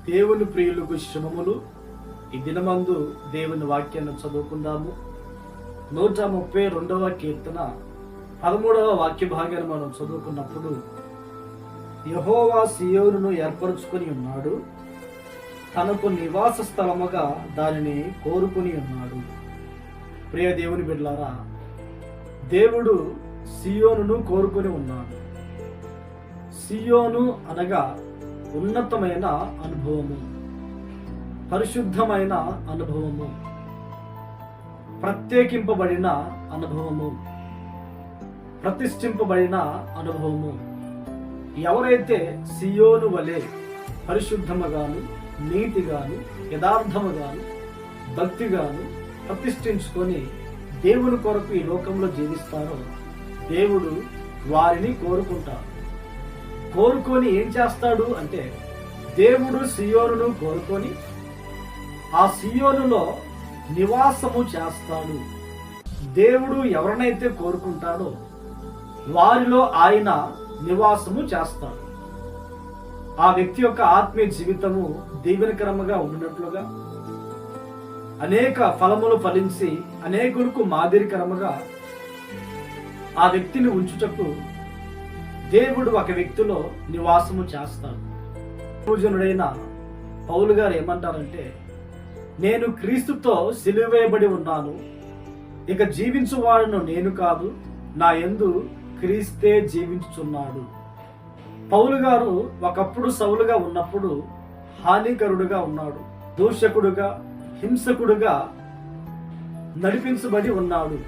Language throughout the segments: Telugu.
దేవుని ప్రియులకు శుభములు. ఈ దినమందు దేవుని వాక్యాన్ని చదువుకుందాము. 132వ కీర్తన 13వ వాక్య భాగాన్ని మనం చదువుకున్నప్పుడు, యెహోవా సియోనును ఏర్పరచుకొని ఉన్నాడు, తనకు నివాస స్థలముగా దానిని కోరుకుని ఉన్నాడు. ప్రియ దేవుని బిడ్డలారా, దేవుడు సియోనును కోరుకుని ఉన్నాడు. సియోను అనగా ఉన్నతమైన అనుభవము, పరిశుద్ధమైన అనుభవము, ప్రత్యేకింపబడిన అనుభవము, ప్రతిష్ఠింపబడిన అనుభవము. ఎవరైతే సియోను వలె పరిశుద్ధముగాను, నీతిగాను, యథార్థముగాను, భక్తిగాను ప్రతిష్ఠించుకొని దేవుని కొరకు ఈ లోకంలో జీవిస్తారో, దేవుడు వారిని కోరుకుంటాడు. కోరుకొని ఏం చేస్తాడు అంటే, దేవుడు సియోనును కోరుకొని ఆ సియోనులో నివాసము చేస్తాడు. దేవుడు ఎవరినైతే కోరుకుంటాడో వారిలో ఆయన నివాసము చేస్తాడు. ఆ వ్యక్తి యొక్క ఆత్మీయ జీవితము దీవెనకరముగా ఉన్నట్లుగా, అనేక ఫలములు ఫలించి అనేకులకు మాదిరికరముగా ఆ వ్యక్తిని ఉంచుటకు దేవుడు ఒక వ్యక్తిలో నివాసము చేస్తాడు. పూజనుడైన పౌలు గారు ఏమంటారంటే, నేను క్రీస్తుతో సిలువ వేయబడి ఉన్నాను, ఇక జీవించువాడును నేను కాదు, నా యందు క్రీస్తే జీవించుచున్నాడు. పౌలు గారు ఒకప్పుడు సౌలుగా ఉన్నప్పుడు హానికరుడుగా ఉన్నాడు, దూషకుడుగా, హింసకుడుగా నడిపించబడి ఉన్నాడు.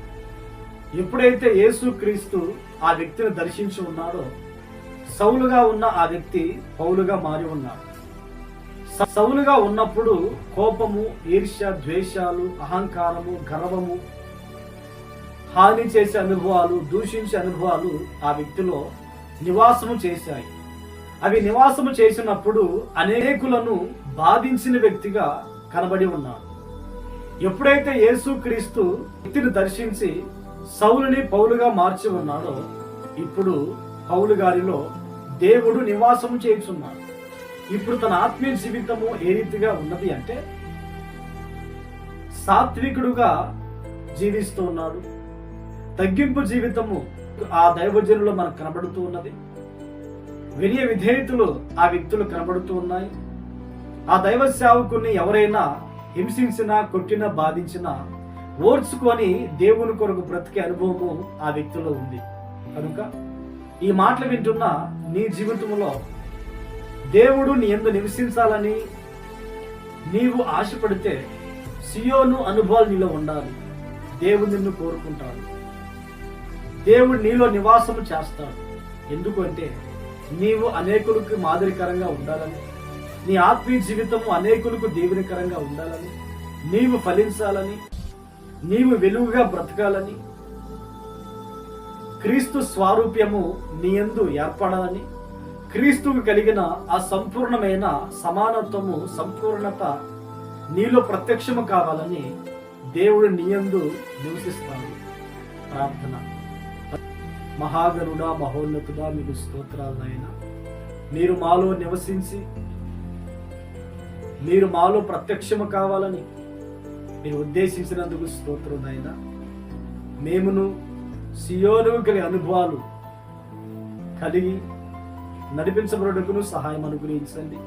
ఎప్పుడైతే యేసు క్రీస్తు ఆ వ్యక్తిని దర్శించి ఉన్నాడో, సౌలుగా ఉన్న ఆ వ్యక్తి పౌలుగా మారి ఉన్నాడు. సౌలుగా ఉన్నప్పుడు కోపము, ఈర్ష్య, ద్వేషాలు, అహంకారము, గర్వము, హాని చేసే అనుభవాలు, దూషించే అనుభవాలు ఆ వ్యక్తిలో నివాసము చేశాయి. అవి నివాసము చేసినప్పుడు అనేకులను బాధించిన వ్యక్తిగా కనబడి ఉన్నాడు. ఎప్పుడైతే యేసు క్రీస్తు వ్యక్తిని దర్శించి సౌలుని పౌలుగా మార్చి ఉన్నాడో, ఇప్పుడు పౌలు గారిలో దేవుడు నివాసము చేయుచున్నాడు. ఇప్పుడు తన ఆత్మీయ జీవితము ఏ రీతిగా ఉన్నది అంటే, సాత్వికుడుగా జీవిస్తూ ఉన్నాడు. తగ్గింపు జీవితము ఆ దైవజనులో మనకు కనబడుతూ ఉన్నది. వినయ విధేయతలు ఆ వ్యక్తులు కనబడుతూ ఉన్నాయి. ఆ దైవ సేవకుని ఎవరైనా హింసించినా, కొట్టినా, బాధించినా ఓర్చుకొని దేవుని కొరకు బ్రతికే అనుభవము ఆ వ్యక్తిలో ఉంది. కనుక ఈ మాటలు వింటున్న నీ జీవితంలో దేవుడు నీ యందు నివసించాలని నీవు ఆశపడితే, సియోను అనుభవాలు నీలో ఉండాలి. దేవుడు నిన్ను కోరుకుంటాడు. దేవుడు నీలో నివాసము చేస్తాడు. ఎందుకంటే నీవు అనేకులకు మాదిరికరంగా ఉండాలని, నీ ఆత్మీయ జీవితము అనేకులకు దీవెనకరంగా ఉండాలని, నీవు ఫలించాలని, నీవు వెలుగుగా బ్రతకాలని, క్రీస్తు స్వారూప్యము నీ యందు ఏర్పడాలని, క్రీస్తుకు కలిగిన ఆ సంపూర్ణమైన సమానత్వము, సంపూర్ణత నీలో ప్రత్యక్షము కావాలని దేవుడు నీ యందు నివసిస్తాడు. ప్రార్థన. మహాగరుడా, మహోన్నతుడా, మీకు స్తోత్రాలైనా, మీరు మాలో నివసించి మీరు మాలో ప్రత్యక్షము కావాలని మీరు ఉద్దేశించినందుకు స్తోత్రునైనా, మేమును సియోను కలిగి అనుభవాలు కలిగి నడిపించబడుటకును సహాయం అనుగ్రహించండి.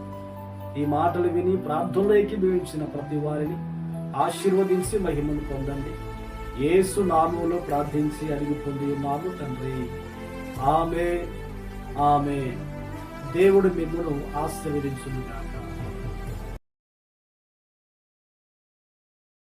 ఈ మాటలు విని ప్రార్థనలో ఏకీభవించిన ప్రతి వారిని ఆశీర్వదించి మహిమను పొందండి. యేసు నామములో ప్రార్థించి అడిగి పొంది ఉన్నాము తండ్రి. ఆమేన్, ఆమేన్. దేవుడు మిమ్మును ఆశీర్వదించును గాక.